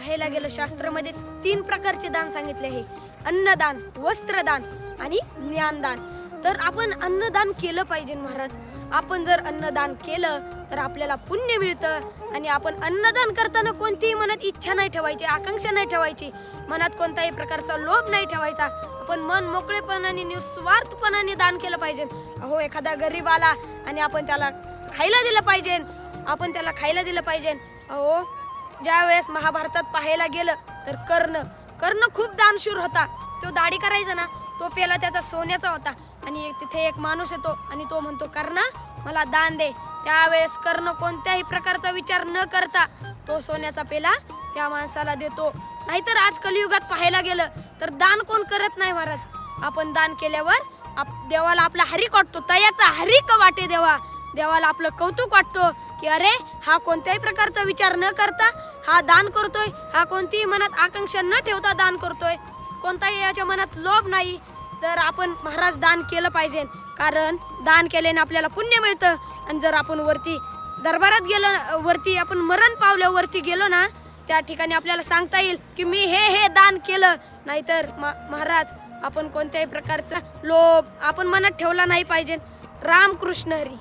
पाहायला गेलं शास्त्रामध्ये 3 प्रकारचे दान सांगितले आहे, अन्नदान, वस्त्रदान आणि ज्ञानदान. तर आपण अन्नदान केलं पाहिजे महाराज. आपण जर अन्नदान केलं तर आपल्याला पुण्य मिळतं. आणि आपण अन्नदान करताना कोणतीही मनात इच्छा नाही ठेवायची, आकांक्षा नाही ठेवायची, मनात कोणत्याही प्रकारचा लोभ नाही ठेवायचा. आपण मन मोकळेपणाने निस्वार्थपणाने दान केलं पाहिजे. अहो, एखादा गरीब आला आणि आपण त्याला खायला दिलं पाहिजे, आपण त्याला खायला दिलं पाहिजे. अहो, ज्या वेळेस महाभारतात पाहायला गेलं तर कर्ण खूप दानशूर होता. तो दाढी करायचा ना, तो पेला त्याचा सोन्याचा होता. आणि तिथे एक माणूस येतो आणि तो म्हणतो, कर्णा मला दान दे. त्यावेळेस कर्ण कोणत्याही प्रकारचा विचार न करता तो सोन्याचा पेला त्या माणसाला देतो. नाहीतर आज कलियुगात पाहायला गेलं तर दान कोण करत नाही महाराज. आपण दान केल्यावर देवाला आपला हरिक वाटतो, तयाचा हरिक वाटे देवाला आपलं कौतुक वाटतो की अरे, हा कोणत्याही प्रकारचा विचार न करता हा दान करतोय, हा कोणतीही मनात आकांक्षा न ठेवता दान करतोय, कोणताही याच्या मनात लोभ नाही. तर आपण महाराज दान केलं पाहिजे, कारण दान केल्याने आपल्याला पुण्य मिळतं. आणि जर आपण वरती दरबारात गेलो, वरती आपण मरण पावल्या वरती गेलो ना, त्या ठिकाणी आपल्याला सांगता येईल की मी हे दान केलं. नाहीतर महाराज आपण कोणत्याही प्रकारचा लोभ आपण मनात ठेवला नाही पाहिजे. रामकृष्ण हरी.